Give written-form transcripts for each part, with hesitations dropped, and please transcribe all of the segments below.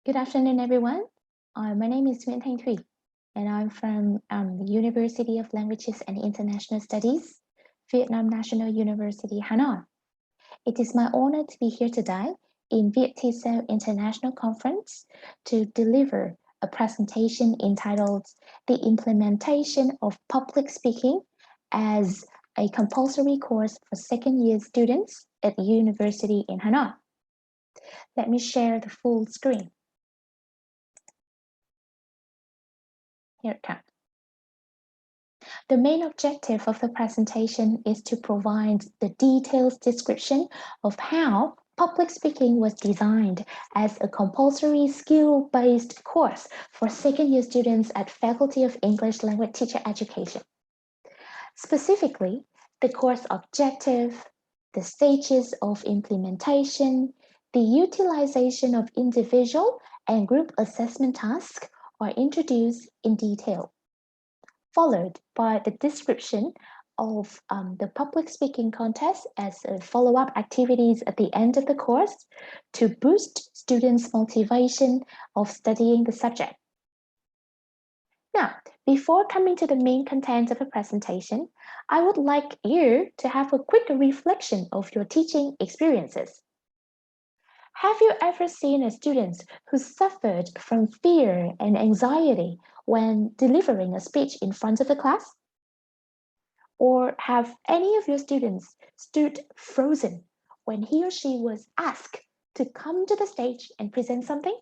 Good afternoon, everyone. My name is Nguyễn Thanh Thủy, and I'm from the University of Languages and International Studies, Vietnam National University, Hanoi. It is my honor to be here today in VietTISO International Conference to deliver a presentation entitled The Implementation of Public Speaking as a Compulsory Course for Second-Year Students at the University in Hanoi. Let me share the full screen. Here it comes. The main objective of the presentation is to provide the detailed description of how public speaking was designed as a compulsory skill-based course for second-year students at Faculty of English Language Teacher Education. Specifically, the course objective, the stages of implementation, the utilization of individual and group assessment tasks are introduced in detail, followed by the description of the public speaking contest as follow-up activities at the end of the course to boost students' motivation of studying the subject. Now, before coming to the main content of the presentation, I would like you to have a quick reflection of your teaching experiences. Have you ever seen a student who suffered from fear and anxiety when delivering a speech in front of the class? Or have any of your students stood frozen when he or she was asked to come to the stage and present something?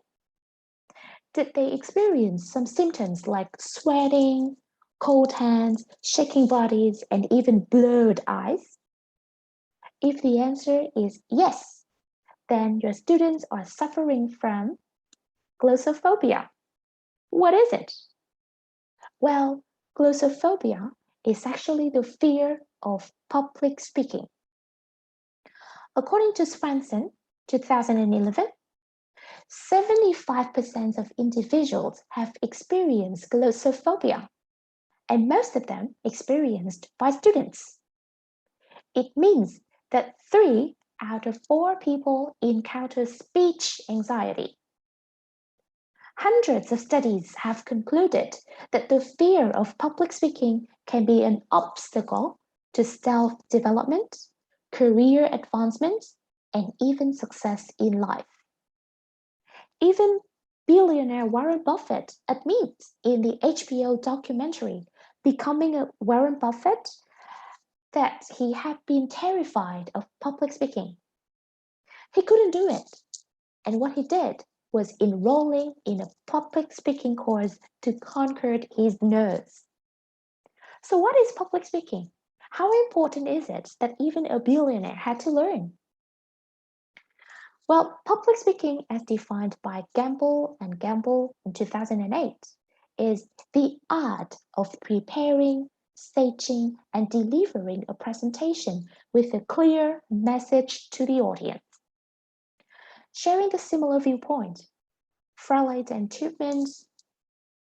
Did they experience some symptoms like sweating, cold hands, shaking bodies, and even blurred eyes? If the answer is yes, then your students are suffering from glossophobia. What is it? Well, glossophobia is actually the fear of public speaking. According to Swanson, 2011, 75% of individuals have experienced glossophobia, and most of them experienced by students. It means that 3 out of 4 people encounter speech anxiety. Hundreds of studies have concluded that the fear of public speaking can be an obstacle to self-development, career advancement, and even success in life. Even billionaire Warren Buffett admits in the HBO documentary Becoming a Warren Buffett that he had been terrified of public speaking. He couldn't do it, and what he did was enrolling in a public speaking course to conquer his nerves. So what is public speaking? How important is it that even a billionaire had to learn? Well, public speaking as defined by Gamble and Gamble in 2008 is the art of preparing, staging, and delivering a presentation with a clear message to the audience. Sharing the similar viewpoint, Fraleit and Tubman's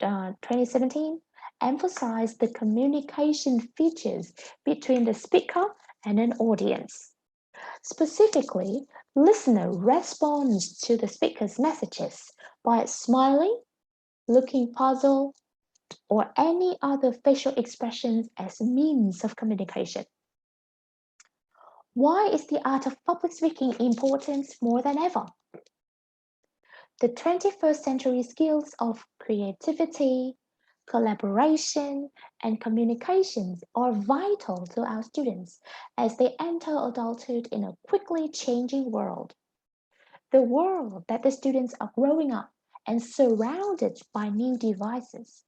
2017 emphasized the communication features between the speaker and an audience. Specifically, listener responds to the speaker's messages by smiling, looking puzzled, or any other facial expressions as means of communication. Why is the art of public speaking important more than ever? The 21st century skills of creativity, collaboration, and communications are vital to our students as they enter adulthood in a quickly changing world. The world that the students are growing up and surrounded by new devices,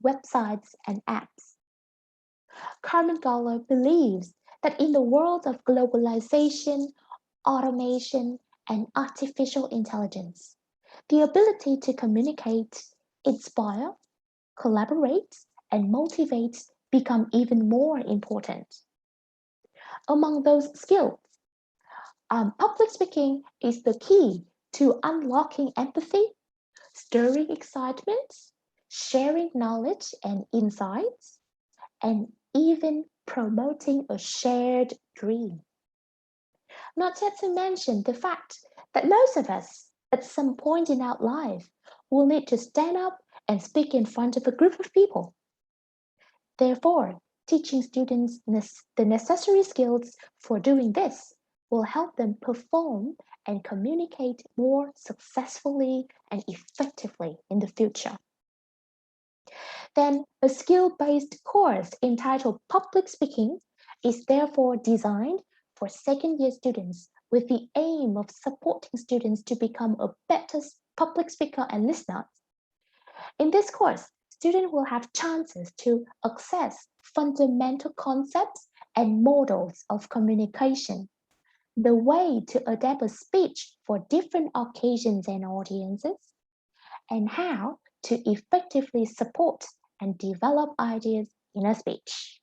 websites, and apps. Carmen Galler believes that in the world of globalization, automation, and artificial intelligence, the ability to communicate, inspire, collaborate, and motivate become even more important. Among those skills, public speaking is the key to unlocking empathy, stirring excitement, sharing knowledge and insights, and even promoting a shared dream. Not yet to mention the fact that most of us at some point in our life, we'll need to stand up and speak in front of a group of people. Therefore, teaching students the necessary skills for doing this will help them perform and communicate more successfully and effectively in the future. Then, a skill-based course entitled Public Speaking is therefore designed for second-year students with the aim of supporting students to become a better public speaker and listener. In this course, students will have chances to access fundamental concepts and models of communication, the way to adapt a speech for different occasions and audiences, and how to effectively support and develop ideas in a speech.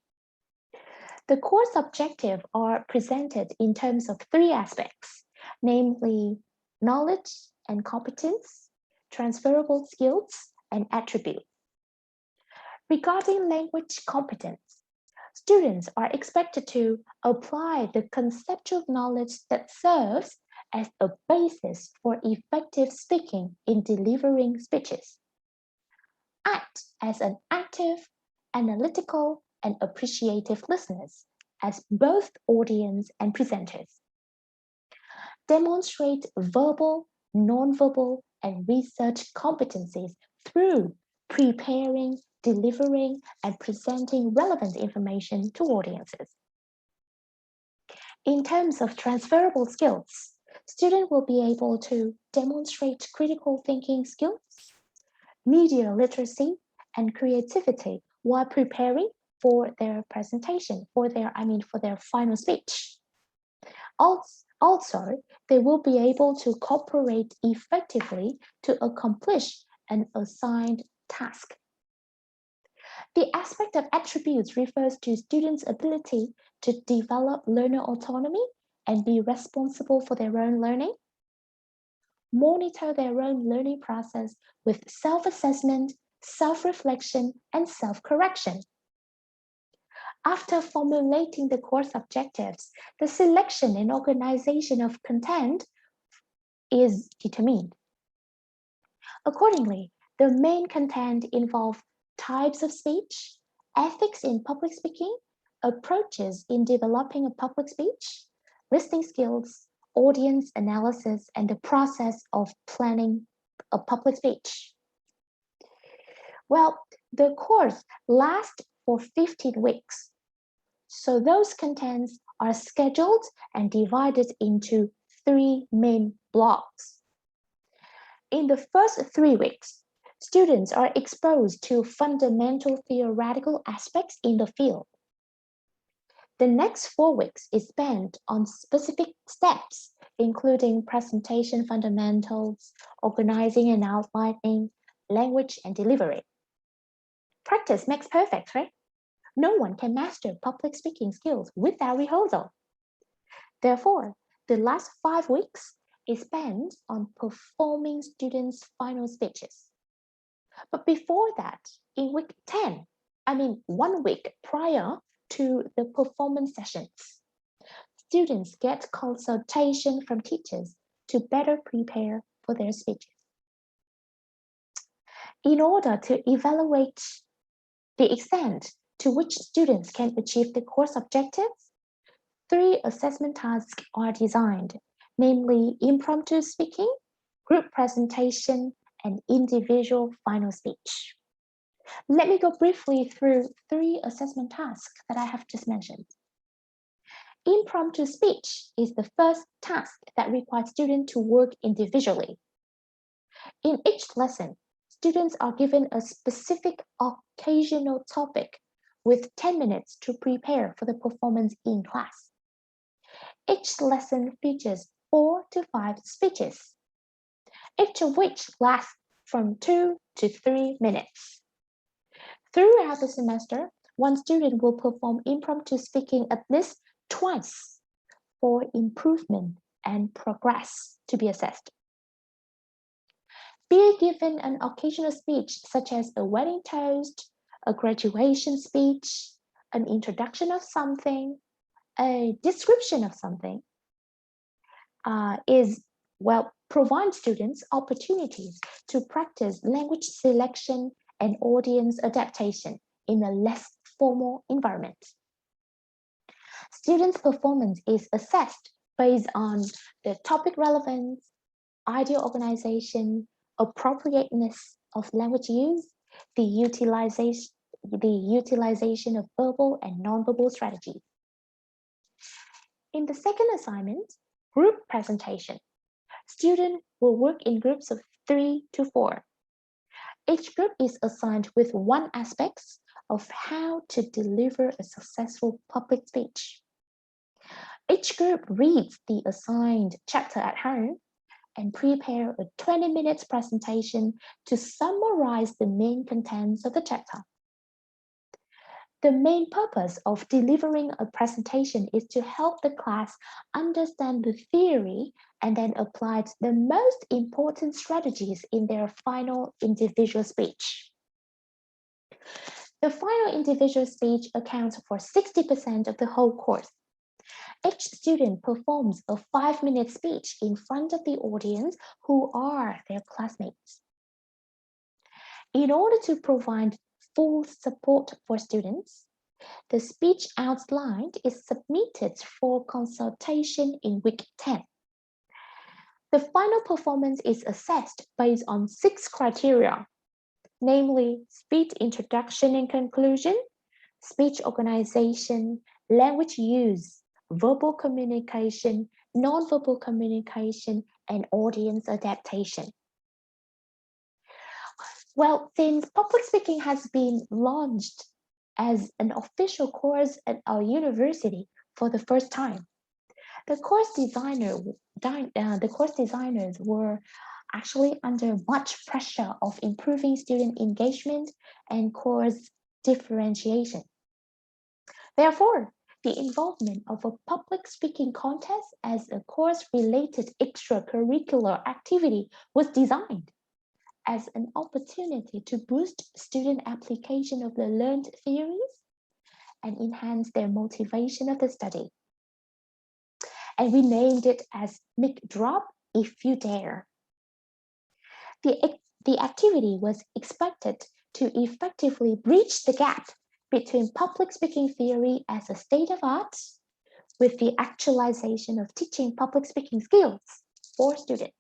The course objectives are presented in terms of three aspects, namely knowledge and competence, transferable skills, and attributes. Regarding language competence, students are expected to apply the conceptual knowledge that serves as a basis for effective speaking in delivering speeches. Act as an active, analytical, and appreciative listeners as both audience and presenters. Demonstrate verbal, nonverbal, and research competencies through preparing, delivering, and presenting relevant information to audiences. In terms of transferable skills, students will be able to demonstrate critical thinking skills, media literacy, and creativity while preparing for their presentation, for their final speech. Also, they will be able to cooperate effectively to accomplish an assigned task. The aspect of attributes refers to students' ability to develop learner autonomy and be responsible for their own learning, monitor their own learning process with self-assessment, self-reflection, and self-correction. After formulating the course objectives, the selection and organization of content is determined. Accordingly, the main content involve types of speech, ethics in public speaking, approaches in developing a public speech, listening skills, audience analysis, and the process of planning a public speech. Well, the course lasts for 15 weeks. So those contents are scheduled and divided into three main blocks. In the first 3 weeks, students are exposed to fundamental theoretical aspects in the field. The next 4 weeks is spent on specific steps, including presentation fundamentals, organizing and outlining, language and delivery. Practice makes perfect, right? No one can master public speaking skills without rehearsal. Therefore, the last 5 weeks is spent on performing students' final speeches. But before that, in week 10, 1 week prior to the performance sessions, students get consultation from teachers to better prepare for their speeches. In order to evaluate the extent to which students can achieve the course objectives, 3 assessment tasks are designed, namely impromptu speaking, group presentation, and individual final speech. Let me go briefly through 3 assessment tasks that I have just mentioned. Impromptu speech is the first task that requires students to work individually. In each lesson, students are given a specific occasional topic with 10 minutes to prepare for the performance in class. Each lesson features 4 to 5 speeches, each of which lasts from 2 to 3 minutes. Throughout the semester, one student will perform impromptu speaking at least twice for improvement and progress to be assessed. Be given an occasional speech such as a wedding toast, a graduation speech, an introduction of something, a description of something, is Well, provide students opportunities to practice language selection and audience adaptation in a less formal environment. Students' performance is assessed based on the topic relevance, idea organization, appropriateness of language use, the utilization, the utilization of verbal and nonverbal strategies. In the second assignment, group presentation, students will work in groups of 3 to 4. Each group is assigned with one aspect of how to deliver a successful public speech. Each group reads the assigned chapter at home and prepare a 20 minutes presentation to summarize the main contents of the chapter. The main purpose of delivering a presentation is to help the class understand the theory and then apply the most important strategies in their final individual speech. The final individual speech accounts for 60% of the whole course. Each student performs a 5-minute speech in front of the audience who are their classmates. In order to provide full support for students, the speech outline is submitted for consultation in week 10. The final performance is assessed based on 6 criteria, namely speech introduction and conclusion, speech organization, language use, verbal communication, nonverbal communication, and audience adaptation. Well, since public speaking has been launched as an official course at our university for the first time, the course designers were actually under much pressure of improving student engagement and course differentiation. Therefore, the involvement of a public speaking contest as a course-related extracurricular activity was designed as an opportunity to boost student application of the learned theories and enhance their motivation of the study. And we named it as Mic Drop If You Dare. The activity was expected to effectively bridge the gap between public speaking theory as a state of art with the actualization of teaching public speaking skills for students.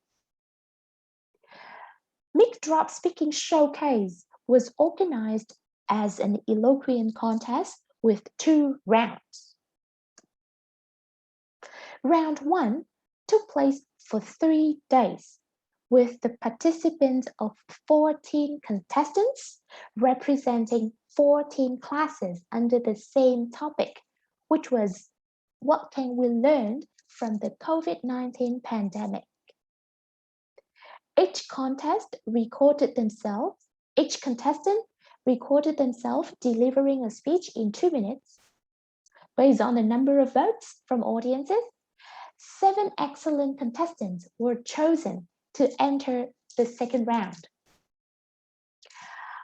Mic Drop Speaking Showcase was organized as an eloquent contest with 2 rounds. Round 1 took place for 3 days with the participants of 14 contestants representing 14 classes under the same topic, which was what can we learn from the COVID-19 pandemic. Each contestant recorded themselves delivering a speech in 2 minutes. Based on the number of votes from audiences, 7 excellent contestants were chosen to enter the second round.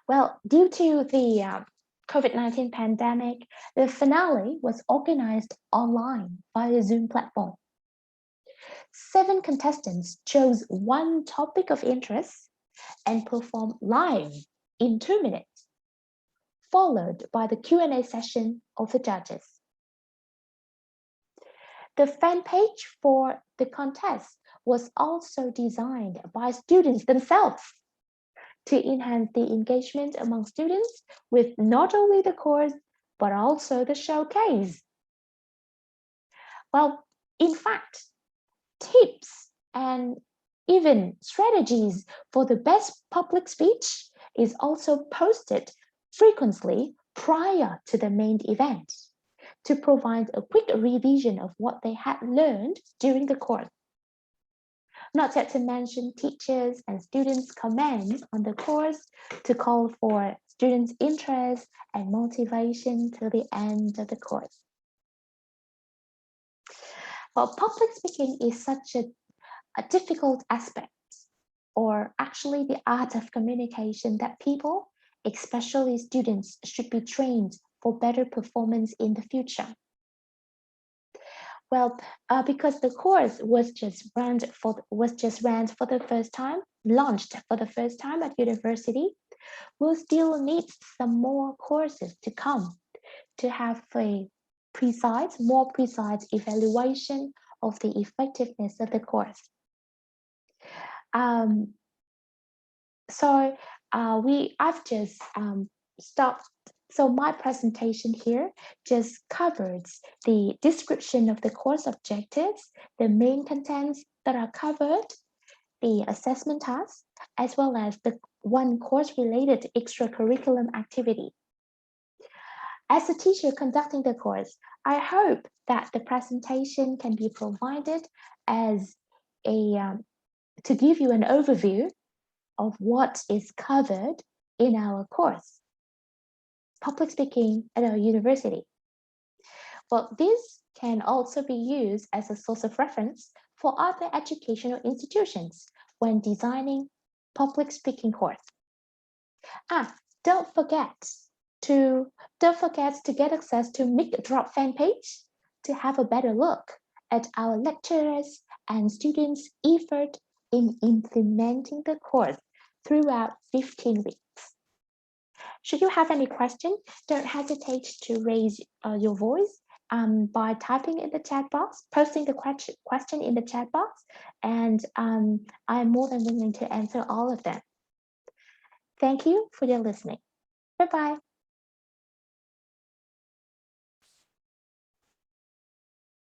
Well, due to the COVID-19 pandemic, the finale was organized online via Zoom platform. 7 contestants chose one topic of interest and performed live in 2 minutes, followed by the Q&A session of the judges. The fan page for the contest was also designed by students themselves to enhance the engagement among students with not only the course, but also the showcase. Well, in fact, tips and even strategies for the best public speech is also posted frequently prior to the main event to provide a quick revision of what they had learned during the course. Not yet to mention teachers and students' comments on the course to call for students' interest and motivation till the end of the course. Well, public speaking is such a difficult aspect, or actually the art of communication that people, especially students, should be trained for better performance in the future. Well, because the course was just ran for the first time, launched for the first time at university, we'll still need some more courses to come to have a more precise evaluation of the effectiveness of the course. Um, so I've just stopped. So my presentation here just covers the description of the course objectives, the main contents that are covered, the assessment tasks, as well as the one course-related extracurriculum activity. As a teacher conducting the course, I hope that the presentation can be provided as to give you an overview of what is covered in our course, public speaking at our university. Well, this can also be used as a source of reference for other educational institutions when designing public speaking course. Don't forget to get access to Mic Drop fan page to have a better look at our lecturers and students' effort in implementing the course throughout 15 weeks. Should you have any question, don't hesitate to raise your voice by typing in the chat box, posting the question in the chat box, and I'm more than willing to answer all of them. Thank you for your listening. Bye-bye.